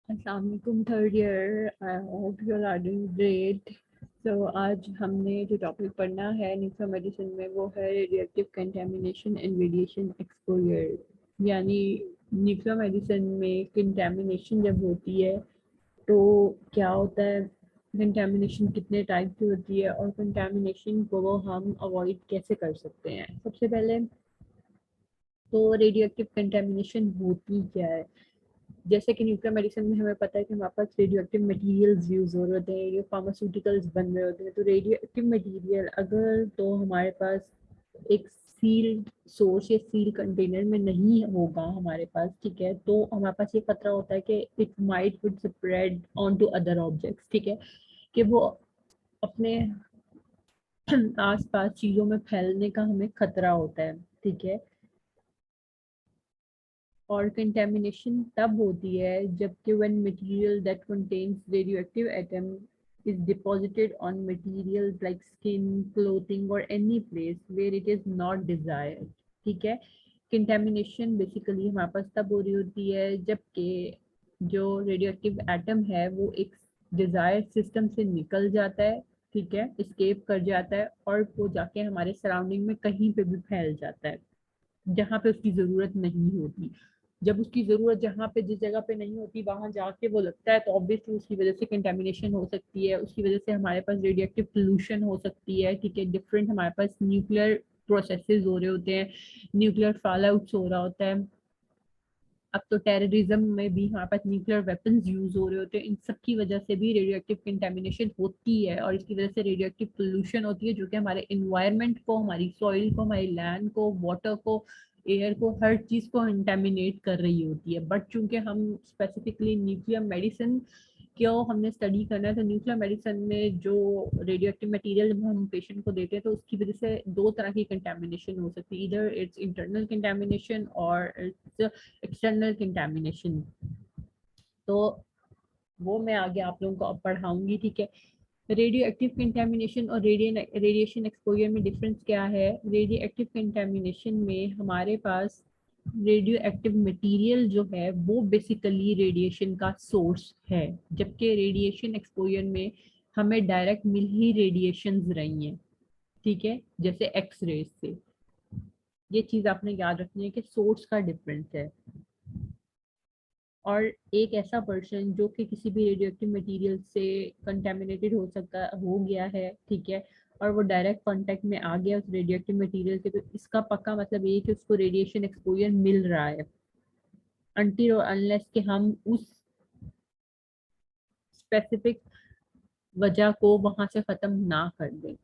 अस्सलाम वालेकुम third year, I hope you are doing great. So आज हमने जो टॉपिक पढ़ना है न्यूक्लियर मेडिसिन में वो है radioactive contamination and radiation exposure. यानी न्यूक्लियर मेडिसिन में कंटेमिनेशन जब होती है तो क्या होता है, कंटेमिनेशन कितने टाइप की होती है और कंटेमिनेशन को हम अवॉइड कैसे कर सकते हैं। सबसे पहले तो रेडियोएक्टिव कंटेमिनेशन होती क्या है। जैसे कि न्यूक्लियर मेडिसिन में हमें पता है कि हमारे पास रेडियो एक्टिव मटेरियल्स यूज हो रहे होते हैं, रेडियो फार्मास्यूटिकल्स बन रहे होते हैं। तो रेडियो एक्टिव मटेरियल अगर तो हमारे पास एक सील्ड सोर्स या सील कंटेनर में नहीं होगा हमारे पास, ठीक है, तो हमारे पास ये खतरा होता है कि it might would spread on to other objects, ठीक है, कि वो अपने आसपास चीजों में फैलने का हमें खतरा होता है, ठीक है। और कंटेमिनेशन तब होती है जबकि when material that contains radioactive atom is deposited on materials like skin, clothing or any place where it is not desired, ठीक है। कंटेमिनेशन बेसिकली हमारे पास तब हो रही होती है जबकि जो रेडियोएक्टिव एटम है वो एक डिजायर्ड सिस्टम से निकल जाता है, ठीक है, एस्केप कर जाता है और वो जाके हमारे सराउंडिंग में कहीं पे भी फैल जाता है जहाँ पे उसकी जरूरत नहीं होती। जब उसकी जरूरत जहाँ पे जिस जगह पे नहीं होती वहां जाके वो लगता है तो ऑब्वियसली उसकी वजह से कंटेमिनेशन हो सकती है, उसकी वजह से हमारे पास रेडियोएक्टिव पोल्यूशन हो सकती है, ठीक है। डिफरेंट हमारे पास न्यूक्लियर प्रोसेसेस हो रहे होते हैं, न्यूक्लियर फॉल आउट्स हो रहा होता है। अब तो टेररिज्म में भी हमारे पास न्यूक्लियर वेपन्स यूज हो रहे होते हैं। इन सब की वजह से भी रेडियोएक्टिव कंटेमिनेशन होती है और इसकी वजह से रेडियोएक्टिव पोल्यूशन होती है जो कि हमारे इन्वायरमेंट को, हमारी सॉइल को, हमारी लैंड को, वाटर को, एयर को, हर चीज को कंटेमिनेट कर रही होती है। बट चूंकि हम स्पेसिफिकली न्यूक्लियर मेडिसिन क्यों हमने स्टडी करना है, तो न्यूक्लियर मेडिसिन में जो रेडियोएक्टिव मटेरियल जब हम पेशेंट को देते हैं तो उसकी वजह से दो तरह की कंटेमिनेशन हो सकती है, इधर इट्स इंटरनल कंटेमिनेशन और इट्स एक्सटर्नल कंटेमिनेशन। तो वो मैं आगे आप लोगों को अब पढ़ाऊंगी, ठीक है। रेडियो एक्टिव कंटेमिनेशन और रेडिएशन एक्सपोजर में डिफरेंस क्या है। रेडियो एक्टिव कंटेमिनेशन में हमारे पास रेडियो एक्टिव मटेरियल जो है वो बेसिकली रेडिएशन का सोर्स है, जबकि रेडिएशन एक्सपोजर में हमें डायरेक्ट मिल ही रेडिएशन रही हैं, ठीक है, जैसे एक्स रेज से। ये चीज आपने याद रखनी है कि सोर्स का डिफरेंस है। और एक ऐसा पर्सन जो कि किसी भी रेडियोएक्टिव मटेरियल से कंटेमिनेटेड हो गया है, ठीक है, और वो डायरेक्ट कांटेक्ट में आ गया उस रेडियोएक्टिव मटेरियल से, तो इसका पक्का मतलब ये है कि उसको रेडिएशन एक्सपोजर मिल रहा है अनटिल और अनलेस कि हम उस स्पेसिफिक वजह को वहां से खत्म ना कर दें,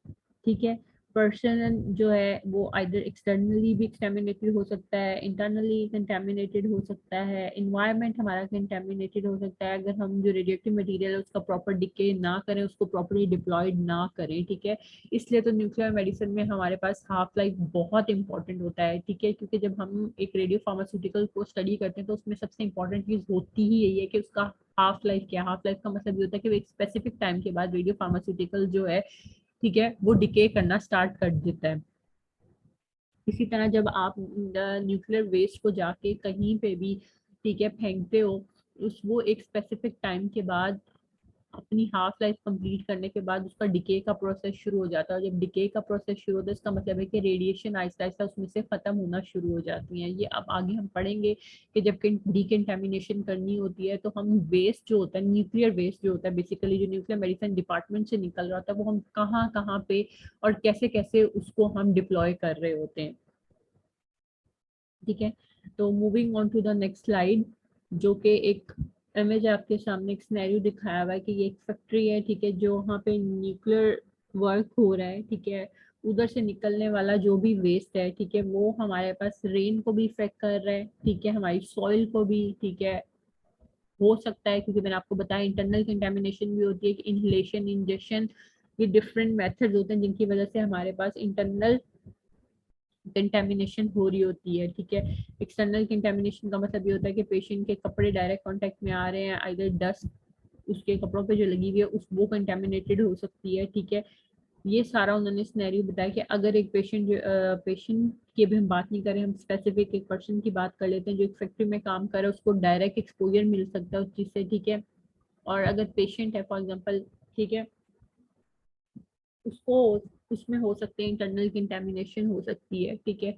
ठीक है। पर्सन जो है वो आइदर एक्सटर्नली भी कंटेमिनेटेड हो सकता है, इंटरनली कंटेमिनेटेड हो सकता है, इन्वायरमेंट हमारा कंटेमिनेटेड हो सकता है अगर हम जो रेडियोएक्टिव मटेरियल है उसका प्रॉपर डिके ना करें, उसको प्रॉपरली डिप्लॉयड ना करें, ठीक है। इसलिए तो न्यूक्लियर मेडिसिन में हमारे पास हाफ लाइफ बहुत इंपॉर्टेंट होता है, ठीक है, क्योंकि जब हम एक रेडियो फार्मास्यूटिकल को स्टडी करते हैं तो उसमें सबसे इंपॉर्टेंट चीज होती ही यही है कि उसका हाफ लाइफ क्या। हाफ लाइफ का मतलब ये होता है कि वो एक स्पेसिफिक टाइम के बाद रेडियो फार्मास्यूटिकल जो है, ठीक है, वो डिके करना स्टार्ट कर देता है। इसी तरह जब आप न्यूक्लियर वेस्ट को जाके कहीं पे भी, ठीक है, फेंकते हो, उस वो एक स्पेसिफिक टाइम के बाद अपनी हाफ लाइफ कंप्लीट करने के बाद उसका डिके का प्रोसेस शुरू हो जाता है। और जब डिके का प्रोसेस शुरू होता है इसका मतलब है कि रेडिएशन आहिस्ता आहिस्ता उसमें से खत्म होना शुरू हो जाती है। ये अब आगे हम पढ़ेंगे कि जब डिकंटेमिनेशन करनी होती है तो हम वेस्ट जो होता है, न्यूक्लियर वेस्ट जो होता है, बेसिकली जो न्यूक्लियर मेडिसिन डिपार्टमेंट से निकल रहा होता है, वो हम कहाँ कहाँ पे और कैसे कैसे उसको हम डिप्लॉय कर रहे होते हैं, ठीक है। तो moving on to the next slide, जो कि एक इमेज आपके सामने एक सिनेरियो दिखाया हुआ है कि ये एक फैक्ट्री है, ठीक है, जो वहाँ पे न्यूक्लियर वर्क हो रहा है, ठीक है। उधर से निकलने वाला जो भी वेस्ट है, ठीक है, वो हमारे पास रेन को भी इफेक्ट कर रहा है, ठीक है, हमारी सॉइल को भी, ठीक है, हो सकता है, क्योंकि मैंने आपको बताया इंटरनल कंटेमिनेशन भी होती है कि इनहेलेशन, इंजेक्शन, ये डिफरेंट मेथड्स होते हैं जिनकी वजह से हमारे पास इंटरनल कंटेमिनेशन हो रही होती है, ठीक है। एक्सटर्नल कंटेमिनेशन का मतलब ये होता है कि पेशेंट के कपड़े डायरेक्ट कांटेक्ट में आ रहे हैं, आइदर डस्ट उसके कपड़ों पे जो लगी हुई है उस वो कंटेमिनेटेड हो सकती है, ठीक है। ये सारा उन्होंने सिनेरियो बताया कि अगर एक पेशेंट की अभी हम बात नहीं करें, हम स्पेसिफिक एक पर्सन की बात कर लेते हैं जो एक फैक्ट्री में काम कर रहा है, उसको डायरेक्ट एक्सपोजर मिल सकता है उस चीज से, ठीक है। और अगर पेशेंट है फॉर एग्जांपल, ठीक है, उसको उसमें हो सकते हैं इंटरनल कंटेमिनेशन हो सकती है, ठीक है।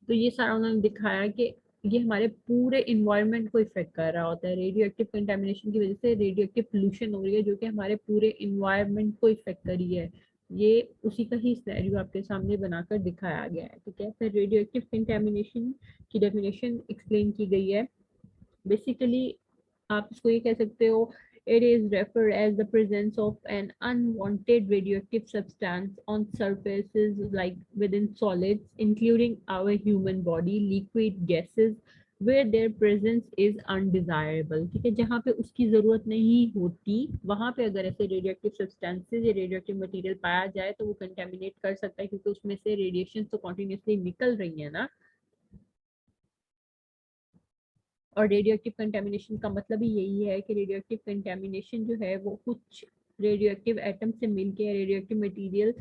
तो ये सारा उन्होंने दिखाया कि ये हमारे पूरे इन्वायरमेंट को इफेक्ट कर रहा होता है। रेडियो एक्टिव कंटेमिनेशन की वजह से रेडियो एक्टिव पोल्यूशन हो रही है जो कि हमारे पूरे इन्वायरमेंट को इफेक्ट कर रही है। ये उसी का ही सिनेरियो आपके सामने बनाकर दिखाया गया है, ठीक है। फिर रेडियो एक्टिव कंटेमिनेशन की डेफिनेशन एक्सप्लेन की गई है। बेसिकली आप इसको ये कह सकते हो, it is referred as the presence of an unwanted radioactive substance on surfaces like within solids, including our human body, liquid gases, where their presence is undesirable, ठीक है। जहाँ पे उसकी जरूरत नहीं होती वहां पे अगर ऐसे रेडियोएक्टिव सब्सटेंसेज या रेडियोएक्टिव मटेरियल पाया जाए तो वो कंटेमिनेट कर सकता है, क्योंकि उसमें से रेडिएशन तो कॉन्टिन्यूसली निकल रही है ना। और रेडियो एक्टिव कंटेमिनेशन का मतलब ही यही है कि रेडियो एक्टिव कंटेमिनेशन जो है वो कुछ रेडियो एक्टिव एटम से मिलके या रेडियो एक्टिव मटेरियल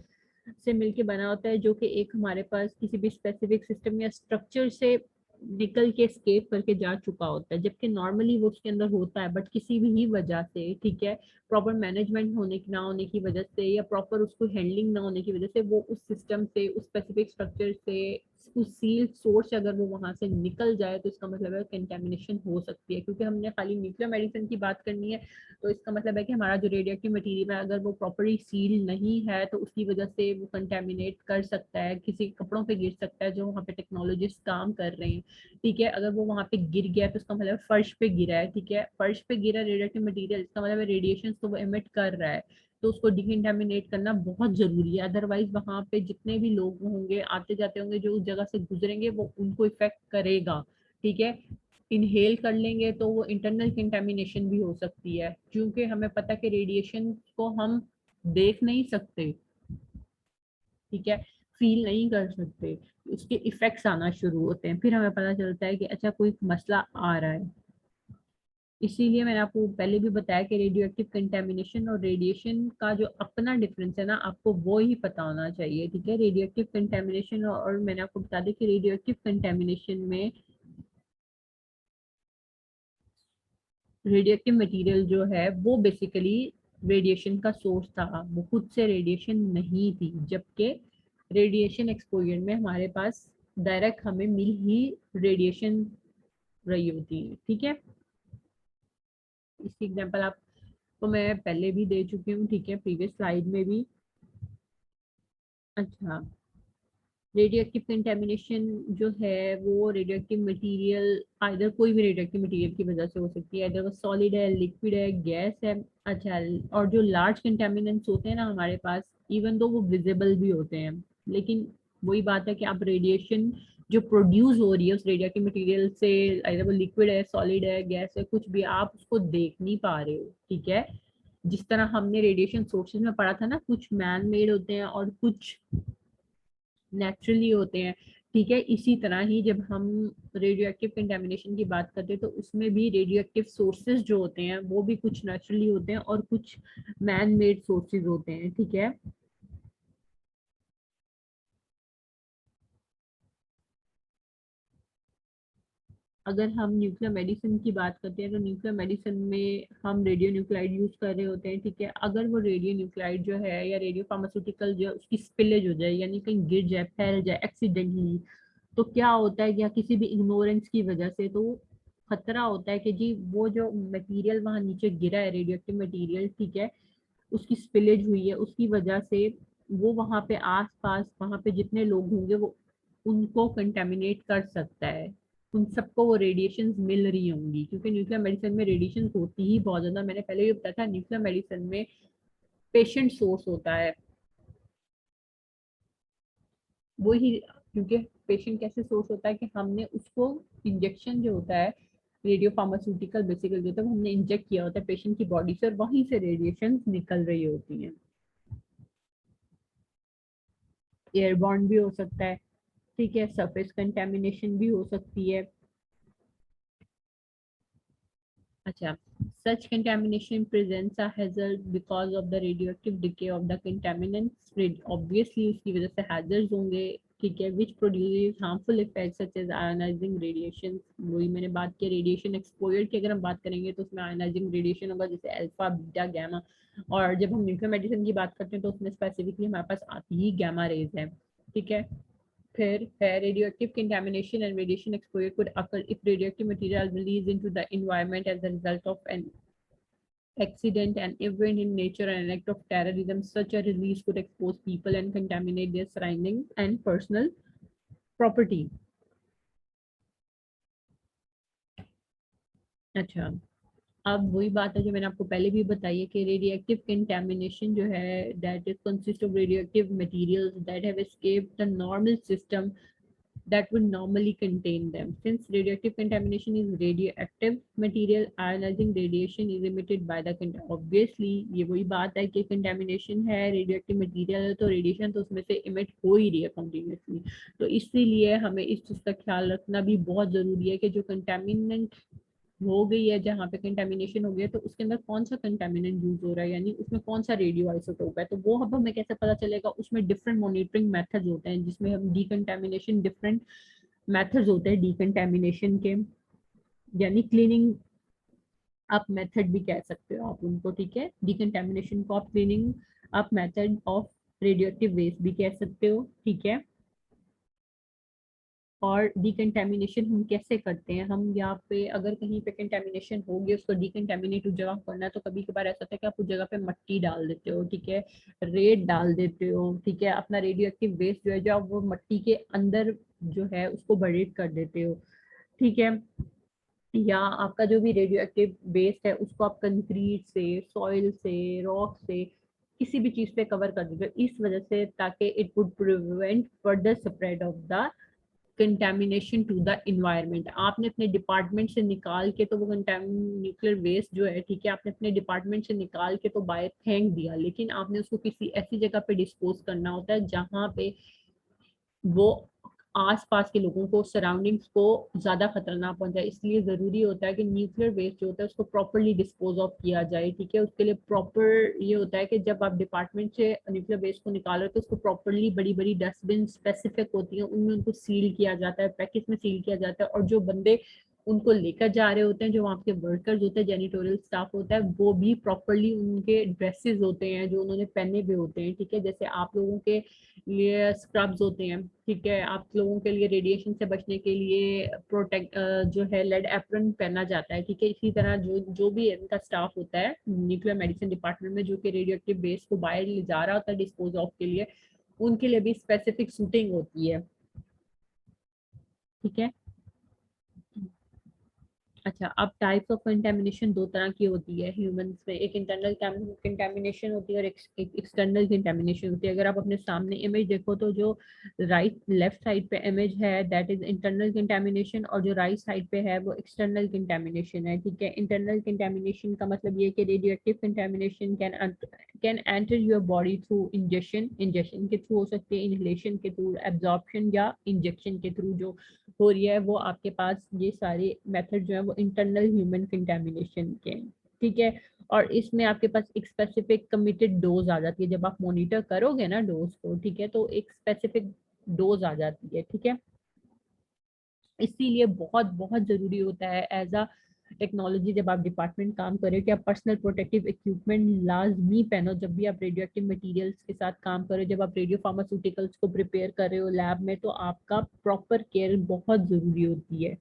से मिलके बना होता है, जो कि एक हमारे पास किसी भी स्पेसिफिक सिस्टम या स्ट्रक्चर से निकल के स्केप करके जा चुका होता है, जबकि नॉर्मली वो उसके अंदर होता है, बट किसी भी वजह से, ठीक है, प्रॉपर मैनेजमेंट होने ना होने की वजह से या प्रॉपर उसको हैंडलिंग ना होने की वजह से वो उस सिस्टम से, उस स्पेसिफिक स्ट्रक्चर से, उस सील सोर्स अगर वो वहां से निकल जाए तो इसका मतलब है कंटेमिनेशन हो सकती है। क्योंकि हमने खाली न्यूक्लियर मेडिसिन की बात करनी है, तो इसका मतलब है कि हमारा जो रेडियोएक्टिव मटेरियल है अगर वो प्रॉपरली सील नहीं है तो उसकी वजह से वो कंटेमिनेट कर सकता है, किसी कपड़ों पे गिर सकता है जो वहाँ पे टेक्नोलॉजिस्ट काम कर रहे हैं, ठीक है। अगर वो वहाँ पे गिर गया तो उसका मतलब फर्श पे गिरा है, ठीक है, फर्श पे गिरा रेडियोएक्टिव मटेरियल, इसका मतलब रेडिएशन तो वो एमिट कर रहा है, तो उसको डिकंटामिनेट करना बहुत जरूरी है। अदरवाइज वहां पे जितने भी लोग होंगे, आते जाते होंगे, जो उस जगह से गुजरेंगे, वो उनको इफेक्ट करेगा, ठीक है। इनहेल कर लेंगे तो वो इंटरनल कंटेमिनेशन भी हो सकती है, क्योंकि हमें पता है कि रेडिएशन को हम देख नहीं सकते, ठीक है, फील नहीं कर सकते, उसके इफेक्ट्स आना शुरू होते हैं, फिर हमें पता चलता है कि अच्छा कोई मसला आ रहा है। इसीलिए मैंने आपको पहले भी बताया कि रेडियो एक्टिव कंटेमिनेशन और रेडिएशन का जो अपना डिफरेंस है ना, आपको वो ही पता होना चाहिए, ठीक है। रेडियो एक्टिव कंटेमिनेशन, और मैंने आपको बता दिया कि रेडियो एक्टिव कंटेमिनेशन में रेडियो एक्टिव मटेरियल जो है वो बेसिकली रेडिएशन का सोर्स था, वो खुद से रेडिएशन नहीं थी, जबकि रेडिएशन एक्सपोजर में हमारे पास डायरेक्ट हमें मिल ही रेडिएशन रही होती है, ठीक है। इसकी एग्जांपल आपको मैं पहले भी दे चुकी हूँ, ठीक है, प्रीवियस स्लाइड में भी। अच्छा, रेडियो एक्टिव कंटेमिनेशन जो है वो रेडियो एक्टिव मटेरियल, आइदर कोई भी रेडियो एक्टिव मटेरियल की वजह से हो सकती है, आइदर वो सॉलिड है, लिक्विड है, गैस है। अच्छा, और जो लार्ज कंटेमिनेंट्स होते हैं ना हमारे पास, इवन दो वो विजिबल भी होते हैं, लेकिन वही बात है कि आप रेडिएशन जो प्रोड्यूस हो रही है उस रेडियो एक्टिव मटेरियल से, आइदर वो लिक्विड है, सॉलिड है, गैस है, कुछ भी, आप उसको देख नहीं पा रहे हो, ठीक है। जिस तरह हमने रेडिएशन सोर्सेज में पढ़ा था ना, कुछ मैन मेड होते हैं और कुछ नेचुरली होते हैं, ठीक है। इसी तरह ही जब हम रेडियो एक्टिव कंटेमिनेशन की बात करते हैं तो उसमें भी रेडियो एक्टिव सोर्सेज जो होते हैं वो भी कुछ नेचुरली होते हैं और कुछ मैन मेड सोर्सेज होते हैं, ठीक है। अगर हम न्यूक्लियर मेडिसिन की बात करते हैं तो न्यूक्लियर मेडिसिन में हम रेडियो न्यूक्लाइड यूज कर रहे होते हैं, ठीक है। अगर वो रेडियो न्यूक्लाइड जो है या रेडियो फार्मास्यूटिकल जो उसकी स्पिलेज हो जाए, यानी कहीं गिर जाए, फैल जाए एक्सीडेंटली, तो क्या होता है, या किसी भी इग्नोरेंस की वजह से, तो खतरा होता है कि जी वो जो मटेरियल वहां नीचे गिरा है, रेडियो एक्टिव मटेरियल, ठीक है, उसकी स्पिलेज हुई है, उसकी वजह से वो वहां पे आस पास वहां पे जितने लोग होंगे वो उनको कंटेमिनेट कर सकता है, उन सबको वो रेडिएशन मिल रही होंगी, क्योंकि न्यूक्लियर मेडिसिन में रेडिएशन होती ही बहुत ज्यादा। मैंने पहले भी बताया था, न्यूक्लियर मेडिसिन में पेशेंट सोर्स होता है वही, क्योंकि पेशेंट कैसे सोर्स होता है कि हमने उसको इंजेक्शन जो होता है, रेडियो फार्मास्यूटिकल बेसिकल जो होता है वो हमने इंजेक्ट किया होता है पेशेंट की बॉडी से, और वहीं से रेडिएशन निकल रही होती हैं। एयरबॉर्न भी हो सकता है, ठीक है, सरफेस कंटेमिनेशन भी हो सकती है। अच्छा, such contamination presents a hazard because of the radioactive decay of the contaminants, obviously उसकी वजह से hazards होंगे, ठीक है, which produce harmful effects such as ionising radiation. वही मैंने बात की रेडिएशन एक्सपोजर की, अगर हम बात करेंगे तो उसमें आयोनाइजिंग रेडिएशन होगा, जैसे अल्फा बीटा गामा। और जब हम न्यूक्लियर मेडिसिन की बात करते हैं तो उसमें स्पेसिफिकली हमारे पास आती ही गामा रेज है। ठीक है, फिर है radioactive contamination and radiation exposure could occur if radioactive material released into the environment as a result of an accident, an event in nature, and an act of terrorism. Such a release could expose people and contaminate their surroundings and personal property. अच्छा, अब वही बात है जो मैंने आपको पहले भी बताई है कि रेडियोएक्टिव कंटेमिनेशन जो है that is consist of radioactive materials that have escaped the normal system that would normally contain them. Since radioactive contamination is radioactive material, ionizing radiation is emitted by the obviously ये वही बात है कि contamination है, radioactive material है, तो radiation तो उसमें से emit हो ही रही है continuously। तो इसीलिए हमें इस चीज़ का ख्याल रखना भी बहुत ज़रूरी है कि जो contaminant हो गई है, जहाँ पे कंटेमिनेशन हो गया तो उसके अंदर कौन सा कंटेमिनेंट यूज हो रहा है, यानी उसमें कौन सा रेडियो आइसोटोप है। तो वो अब हमें कैसे पता चलेगा, उसमें डिफरेंट मॉनिटरिंग मेथड्स होते हैं जिसमें हम डीकंटेमिनेशन डिफरेंट मेथड्स होते हैं डीकंटेमिनेशन के, यानी क्लीनिंग आप मेथड भी कह सकते हो आप उनको। ठीक है, डीकंटेमिनेशन को आप क्लीनिंग आप मेथड ऑफ रेडियोएक्टिव वेस्ट भी कह सकते हो। ठीक है, और डिकंटेमिनेशन हम कैसे करते हैं, हम यहाँ पे अगर कहीं पे कंटेमिनेशन हो गया उसको डिकंटेमिनेट उस जगह करना है तो कभी कभार ऐसा होता है कि आप उस जगह पे मट्टी डाल देते हो। ठीक है, रेत डाल देते हो। ठीक है, अपना रेडियो एक्टिव वेस्ट जो है जो आप वो मट्टी के अंदर जो है उसको बरीड कर देते हो। ठीक है, या आपका जो भी रेडियो एक्टिव वेस्ट है उसको आप कंक्रीट से, सॉइल से, रॉक से, किसी भी चीज पे कवर कर देते हो, इस वजह से ताकि it would prevent further spread of the contamination to the environment. आपने अपने डिपार्टमेंट से निकाल के तो वो न्यूक्लियर वेस्ट जो है, ठीक है, आपने अपने डिपार्टमेंट से निकाल के तो बाहर फेंक दिया, लेकिन आपने उसको किसी ऐसी जगह पे डिस्पोज करना होता है जहाँ पे वो आसपास के लोगों को, सराउंडिंग्स को ज्यादा खतरा ना पहुंचाए। इसलिए जरूरी होता है कि न्यूक्लियर वेस्ट जो होता है उसको प्रॉपरली डिस्पोज ऑफ किया जाए। ठीक है, उसके लिए प्रॉपर ये होता है कि जब आप डिपार्टमेंट से न्यूक्लियर वेस्ट को निकालो तो उसको प्रॉपरली बड़ी बड़ी डस्टबिन स्पेसिफिक होती है, उनमें उनको सील किया जाता है, पैकेट में सील किया जाता है, और जो बंदे उनको लेकर जा रहे होते हैं, जो वहाँ के वर्कर्स होते हैं, जेनिटोरियल स्टाफ होता है, वो भी प्रॉपरली उनके ड्रेसेस होते हैं जो उन्होंने पहने हुए होते हैं। ठीक है, जैसे आप लोगों के लिए स्क्रब्स होते हैं। ठीक है, आप लोगों के लिए रेडिएशन से बचने के लिए प्रोटेक्ट जो है लेड एप्रन पहना जाता है। ठीक है, इसी तरह जो जो भी इनका स्टाफ होता है न्यूक्लियर मेडिसिन डिपार्टमेंट में जो कि रेडियो एक्टिव वेस्ट को बाहर ले जा रहा होता है डिस्पोज ऑफ के लिए, उनके लिए भी स्पेसिफिक सूटिंग होती है। ठीक है, अच्छा, अब टाइप्स ऑफ कंटेमिनेशन दो तरह की होती है ह्यूमंस में, एक इंटरनल कंटेमिनेशन होती है और एक एक्सटर्नल कंटेमिनेशन होती है। अगर आप अपने सामने इमेज देखो तो जो राइट लेफ्ट साइड पे इमेज है दैट इज इंटरनल कंटेमिनेशन, और जो राइट साइड पे है वो एक्सटर्नल कंटेमिनेशन है। ठीक है, इंटरनल कंटेमिनेशन का मतलब ये कि radio active contamination can enter your body through injection, injection के थ्रू हो सकती है, इनहेलेशन के थ्रू, एब्जॉर्प्शन या इंजेक्शन के थ्रू जो हो रही है, वो आपके पास ये सारे मेथड जो है वो इंटरनल ह्यूमन कंटेमिनेशन के। ठीक है, और इसमें आपके पास एक स्पेसिफिक कमिटेड डोज आ जाती है, जब आप मॉनिटर करोगे ना डोज को, ठीक है, तो एक स्पेसिफिक डोज आ जाती है। ठीक है, इसीलिए बहुत बहुत जरूरी होता है एज अ टेक्नोलॉजी जब आप डिपार्टमेंट काम कर रहे हो कि आप पर्सनल प्रोटेक्टिव इक्विपमेंट लाजमी पहनो जब भी आप रेडियो एक्टिव मटीरियल्स के साथ काम कर रहे हो। जब आप रेडियो फार्मास्यूटिकल्स को प्रिपेयर कर रहे हो लैब में तो आपका प्रॉपर केयर बहुत जरूरी होती है।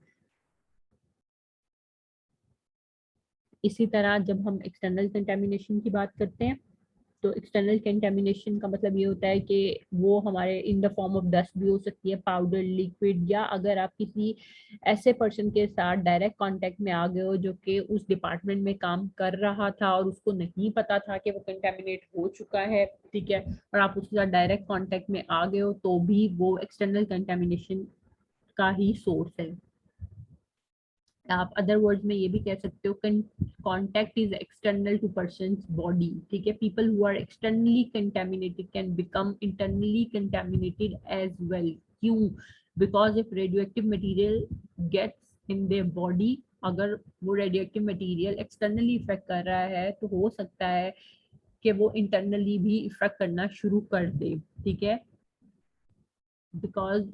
इसी तरह जब हम एक्सटर्नल कंटेमिनेशन की बात करते हैं तो एक्सटर्नल कंटेमिनेशन का मतलब ये होता है कि वो हमारे in the form of dust भी हो सकती है, पाउडर, लिक्विड, या अगर आप किसी ऐसे पर्सन के साथ डायरेक्ट कांटेक्ट में आ गए हो जो कि उस डिपार्टमेंट में काम कर रहा था और उसको नहीं पता था कि वो कंटेमिनेट हो चुका है। ठीक है, और आप उसके साथ डायरेक्ट कांटेक्ट में आ गए हो तो भी वो एक्सटर्नल कंटेमिनेशन का ही सोर्स है। आप अदर वर्ड्स में ये भी कह सकते हो contact is external to person's body। ठीक है, people who are externally contaminated can become internally contaminated as well। क्यों? Because if radioactive material gets in their body, अगर वो रेडियोएक्टिव मटेरियल एक्सटर्नली इफेक्ट कर रहा है तो हो सकता है कि वो इंटरनली भी इफेक्ट करना शुरू कर दे। ठीक है, बिकॉज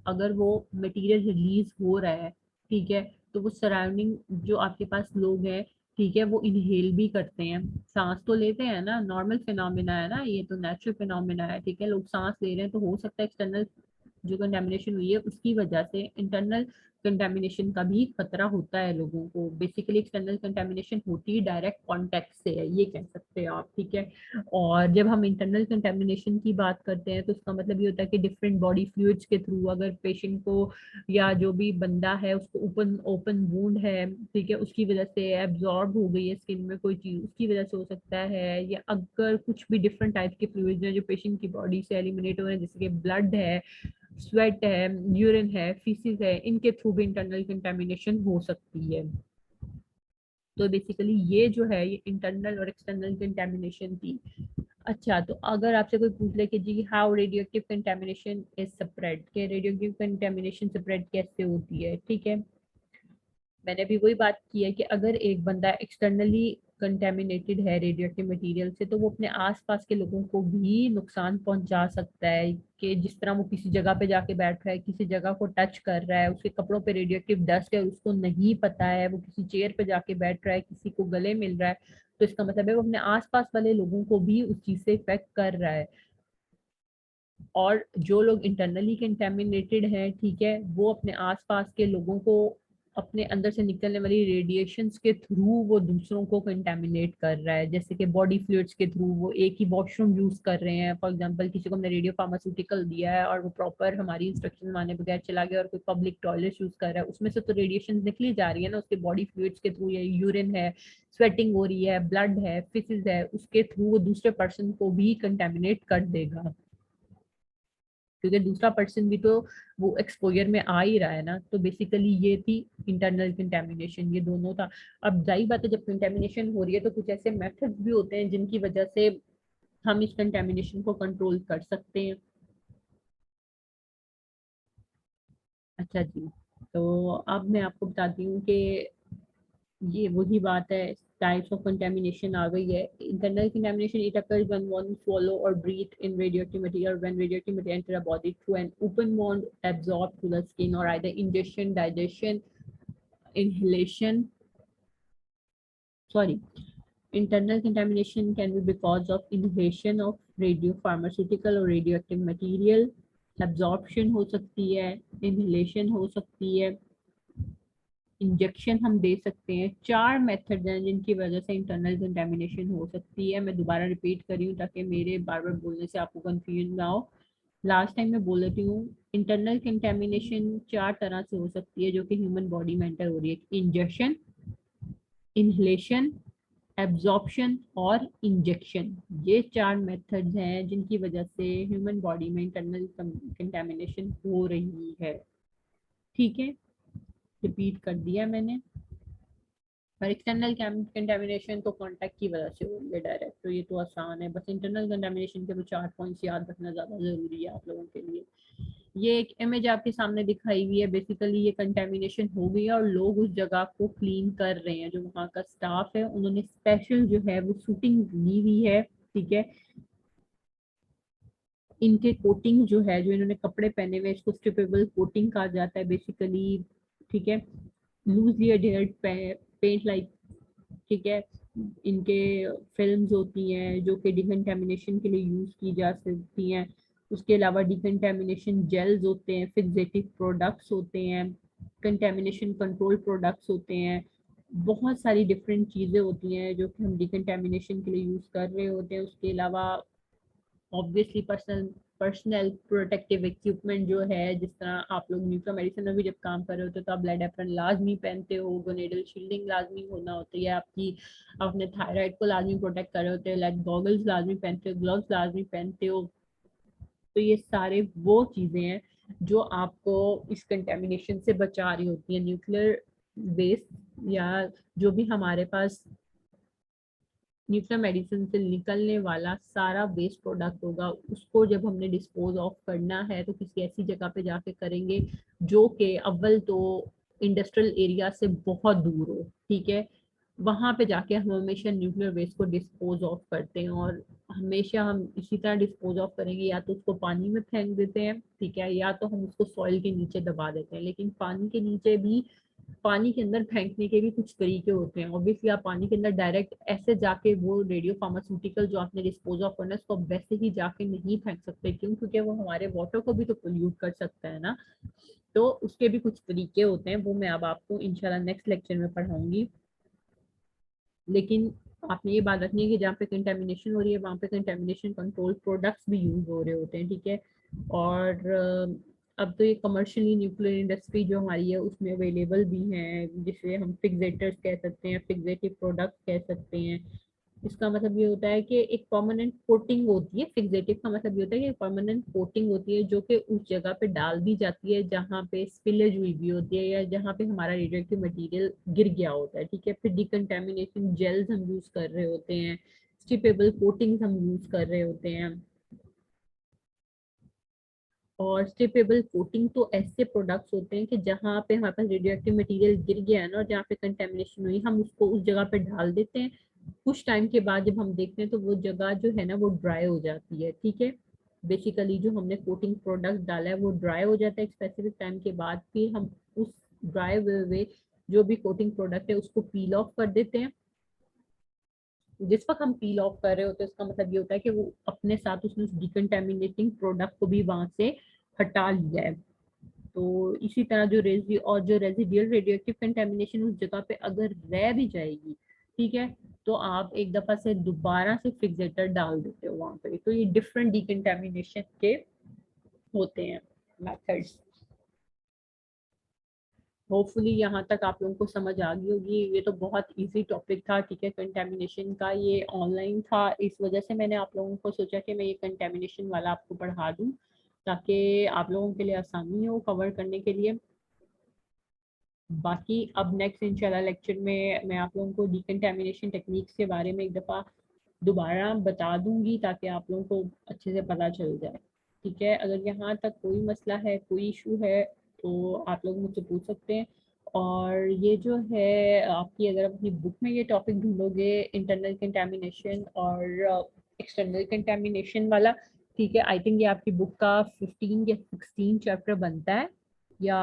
अगर वो मटेरियल रिलीज हो रहा है, ठीक है, तो वो सराउंडिंग जो आपके पास लोग हैं, ठीक है, वो इनहेल भी करते हैं, सांस तो लेते हैं ना, नॉर्मल फिनोमिना है ना, ये तो नेचुरल फिनोमिना है, ठीक है, लोग सांस ले रहे हैं, तो हो सकता है एक्सटर्नल जो कंटेमिनेशन हुई है उसकी वजह से इंटरनल कंटेमिनेशन का भी खतरा होता है लोगों को। बेसिकली एक्सटर्नल कंटेमिनेशन होती है डायरेक्ट कॉन्टेक्ट से है, ये कह सकते हैं आप, ठीक है। और जब हम इंटरनल कंटेमिनेशन की बात करते हैं तो उसका मतलब ये होता है कि डिफरेंट बॉडी फ्लूइड्स के थ्रू अगर पेशेंट को या जो भी बंदा है उसको ओपन ओपन वुंड है, ठीक है, उसकी वजह से एब्जॉर्ब हो गई है स्किन में कोई चीज, उसकी वजह से हो सकता है, या अगर कुछ भी डिफरेंट टाइप के फ्लूइड्स हैं जो पेशेंट की बॉडी से एलिमिनेट हो रहे हैं, जैसे कि ब्लड है, स्वेट है, यूरिन है, फीसिस है, इनके थ्रू भी इंटरनल कंटेमिनेशन हो सकती है। तो बेसिकली ये जो है ये इंटरनल और एक्सटर्नल कंटेमिनेशन थी। अच्छा, तो अगर आपसे कोई पूछ ले कि जी how radioactive contamination is spread, के रेडियो एक्टिव कंटेमिनेशन स्प्रेड कैसे होती है, ठीक है, मैंने भी वही बात की है कि अगर एक बंदा एक्सटर्नली कंटेमिनेटेड है रेडियो एक्टिव मटेरियल से, तो वो अपने आसपास के लोगों को भी नुकसान पहुंचा सकता है। कि जिस तरह वो किसी जगह पे जाके बैठ रहा है, किसी जगह को टच कर रहा है, उसके कपड़ों पे रेडियो एक्टिव डस्ट है और उसको नहीं पता है, वो किसी चेयर पे जाके बैठ रहा है, किसी को गले मिल रहा है, तो इसका मतलब है वो अपने आसपास वाले लोगों को भी उस चीज से इफेक्ट कर रहा है। और जो लोग इंटरनली कंटेमिनेटेड हैं, ठीक है, वो अपने आसपास के लोगों को अपने अंदर से निकलने वाली रेडिएशंस के थ्रू वो दूसरों को कंटेमिनेट कर रहा है, जैसे कि बॉडी फ्लूइड्स के थ्रू वो एक ही वॉशरूम यूज कर रहे हैं, फॉर एग्जांपल किसी को हमने रेडियो फार्मास्यूटिकल दिया है और वो प्रॉपर हमारी इंस्ट्रक्शन माने बगैर चला गया और कोई पब्लिक टॉयलेट यूज कर रहा है, उसमें से तो रेडिएशन निकली जा रही है ना उसके बॉडी फ्लूइड्स के थ्रू, या यूरिन है, स्वेटिंग हो रही है, ब्लड है, फिसिस है, उसके थ्रू वो दूसरे पर्सन को भी कंटेमिनेट कर देगा, क्योंकि दूसरा पर्सन भी तो वो एक्सपोजर में आ ही रहा है ना। तो बेसिकली ये थी इंटरनल कंटेमिनेशन, ये दोनों था। अब जाहिर बात है जब कंटेमिनेशन हो रही है तो कुछ ऐसे मेथड्स भी होते हैं जिनकी वजह से हम इस कंटेमिनेशन को कंट्रोल कर सकते हैं। अच्छा जी, तो अब मैं आपको बताती हूँ कि ये वही बात है, टाइप्स ऑफ कंटेमिनेशन आ गई है। Internal contamination it occurs when one swallow or breathe in radioactive material, when radioactive material enter a body through an open wound absorbed through the skin, or either ingestion, digestion, inhalation, sorry, internal contamination can be because of inhalation of radiopharmaceutical or radioactive material, absorption हो सकती है, inhalation हो सकती है, injection हम दे सकते हैं। चार मेथड हैं जिनकी वजह से इंटरनल कंटेमिनेशन हो सकती है। मैं दोबारा रिपीट कर रही हूँ ताकि मेरे बार बार बोलने से आपको कंफ्यूजन ना हो। लास्ट टाइम मैं बोल रही हूँ, इंटरनल कंटेमिनेशन चार तरह से हो सकती है जो कि ह्यूमन बॉडी में एंटर हो रही है। इंजेक्शन, इनहेलेशन, एब्जॉर्प्शन और इंजेक्शन, ये चार मेथड्स हैं जिनकी वजह से ह्यूमन बॉडी में इंटरनल कंटेमिनेशन हो रही है। ठीक है, रिपीट कर दिया मैंने। और एक्सटर्नल कंटेमिनेशन तो कांटेक्ट की वजह से हो रही है डायरेक्ट, तो ये तो आसान है। बस इंटरनल कंटेमिनेशन के तो 4 पॉइंट्स याद रखना ज़्यादा ज़रूरी है आप लोगों के लिए। ये एक इमेज आपके सामने दिखाई हुई है, बेसिकली ये कंटेमिनेशन हो गई है और लोग उस जगह को क्लीन कर रहे हैं। जो वहाँ का स्टाफ है उन्होंने स्पेशल जो है वो शूटिंग ली हुई है, ठीक है। इनके कोटिंग जो है, जो इन्होंने कपड़े पहने हुए, इसको स्ट्रिपेबल कोटिंग कहा जाता है बेसिकली, ठीक है। लूजली अडेयर्ड पेंट लाइक, ठीक है। इनके फिल्म्स होती हैं जो कि डिकंटेमिनेशन के लिए यूज की जा सकती हैं। उसके अलावा डिकंटेमिनेशन जेल्स होते हैं, फिक्सेटिव प्रोडक्ट्स होते हैं, कंटेमिनेशन कंट्रोल प्रोडक्ट्स होते हैं। बहुत सारी डिफरेंट चीज़ें होती हैं जो कि हम डिकंटेमिनेशन के लिए यूज़ कर रहे होते हैं। उसके अलावा ऑब्वियसली पर्सनल प्रोटेक्टिव इक्विपमेंट जो है, जिस तरह आप लोग न्यूक्लियर मेडिसिन में भी जब काम कर रहे होते हो तो आप ब्लड एप्रन लाजमी पहनते हो, गोनेडल शील्डिंग लाजमी होना होती है आपकी, अपने थायराइड को लाजमी प्रोटेक्ट कर रहे होते हो, लाइक गॉगल्स लाजमी पहनते हो, ग्लव्स लाजमी पहनते हो। तो ये सारे वो चीज़ें हैं जो आपको इस कंटेमिनेशन से बचा रही होती है। न्यूक्लियर वेस्ट या जो भी हमारे पास न्यूक्लियर मेडिसिन से निकलने वाला सारा वेस्ट प्रोडक्ट होगा, उसको जब हमने डिस्पोज ऑफ करना है तो किसी ऐसी जगह पे जाके करेंगे जो कि अव्वल तो इंडस्ट्रियल एरिया से बहुत दूर हो, ठीक है। वहां पे जाके हम हमेशा न्यूक्लियर वेस्ट को डिस्पोज ऑफ करते हैं, और हमेशा हम इसी तरह डिस्पोज ऑफ करेंगे, या तो उसको पानी में फेंक देते हैं, ठीक है, या तो हम उसको सॉइल के नीचे दबा देते हैं। लेकिन पानी के नीचे भी, पानी के अंदर फेंकने के भी कुछ तरीके होते हैं। ऑब्वियसली आप पानी के अंदर डायरेक्ट ऐसे जाके वो रेडियो फार्मास्यूटिकल जो आपने डिस्पोज ऑफ करना है उसको वैसे ही जाके नहीं फेंक सकते। क्यों? क्योंकि वो हमारे वाटर को भी तो पोल्यूट कर सकता है ना। तो उसके भी कुछ तरीके होते हैं, वो मैं अब आपको इंशाल्लाह नेक्स्ट लेक्चर में पढ़ाऊंगी। लेकिन आपने ये बात रखनी है कि जहाँ पे कंटेमिनेशन हो रही है वहाँ पे कंटेमिनेशन कंट्रोल प्रोडक्ट्स भी यूज हो रहे होते हैं, ठीक है। और अब तो ये कमर्शियली न्यूक्लियर इंडस्ट्री जो हमारी है उसमें अवेलेबल भी हैं, जिसे हम फिक्सेटर्स कह सकते हैं, फिक्सेटिव प्रोडक्ट कह सकते हैं। इसका मतलब ये होता है कि एक परमानेंट कोटिंग होती है। फिक्सेटिव का मतलब ये होता है कि परमानेंट कोटिंग होती है जो कि उस जगह पे डाल दी जाती है जहाँ पे स्पिलेज हुई भी होती है या जहाँ पे हमारा रेडियो एक्टिव मटीरियल गिर गया होता है, ठीक है। फिर डिकंटेमिनेशन जेल्स हम यूज कर रहे होते हैं, स्टिपेबल कोटिंग्स हम यूज कर रहे होते हैं। और स्टिपेबल कोटिंग तो ऐसे प्रोडक्ट्स होते हैं कि जहाँ पे हमारे पास रेडियो एक्टिव मटीरियल गिर गया है ना, और जहाँ पे कंटेमिनेशन हुई, हम उसको उस जगह पे डाल देते हैं। कुछ टाइम के बाद जब हम देखते हैं तो वो जगह जो है ना वो ड्राई हो जाती है, ठीक है। बेसिकली जो हमने कोटिंग प्रोडक्ट डाला है वो ड्राई हो जाता है एक स्पेसिफिक टाइम के बाद। फिर हम उस ड्राई हुए जो भी कोटिंग प्रोडक्ट है उसको पील ऑफ कर देते हैं। जिस वक्त हम पील ऑफ कर रहे होते हैं उसका मतलब ये होता है कि वो अपने साथ उसने उस डिकंटेमिनेटिंग प्रोडक्ट को भी वहां से हटा लिया है। तो इसी तरह जो रेजिडियल रेडियो एक्टिव कंटेमिनेशन उस जगह पे अगर रह भी जाएगी, ठीक है, तो आप एक दफा से दोबारा से फिक्सेटर डाल देते हो वहां पे। तो ये डिफरेंट डिकंटेमिनेशन के होते हैं मेथड्स। होपफुली यहाँ तक आप लोगों को समझ आ गई होगी। ये तो बहुत इजी टॉपिक था, ठीक है, कंटेमिनेशन का। ये ऑनलाइन था, इस वजह से मैंने आप लोगों को सोचा कि मैं ये कंटेमिनेशन वाला आपको पढ़ा दूँ ताकि आप लोगों के लिए आसानी हो कवर करने के लिए। बाकी अब नेक्स्ट इंशाल्लाह लेक्चर में मैं आप लोगों को डिकंटेमिनेशन टेक्निक्स के बारे में एक दफ़ा दोबारा बता दूंगी ताकि आप लोगों को अच्छे से पता चल जाए, ठीक है। अगर यहाँ तक कोई मसला है, कोई इशू है, तो आप लोग मुझसे पूछ सकते हैं। और ये जो है आपकी, अगर आप अपनी बुक में ये टॉपिक ढूंढोगे इंटरनल कंटेमिनेशन और एक्सटर्नल कंटेमिनेशन वाला, ठीक है, आई थिंक ये आपकी बुक का 15 या 16 चैप्टर बनता है या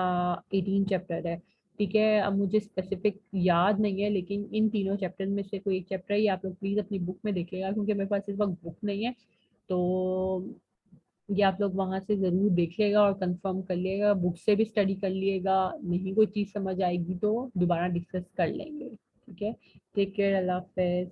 18 चैप्टर है, ठीक है। अब मुझे स्पेसिफिक याद नहीं है, लेकिन इन तीनों चैप्टर में से कोई एक चैप्टर है, ये आप लोग प्लीज अपनी बुक में देखिएगा क्योंकि मेरे पास इस वक्त बुक नहीं है। तो ये आप लोग वहां से जरूर देखिएगा और कंफर्म कर लिएगा, बुक से भी स्टडी कर लिएगा। नहीं कोई चीज समझ आएगी तो दोबारा डिस्कस कर लेंगे, ठीक है। टेक केयर, अल्लाह हाफिज।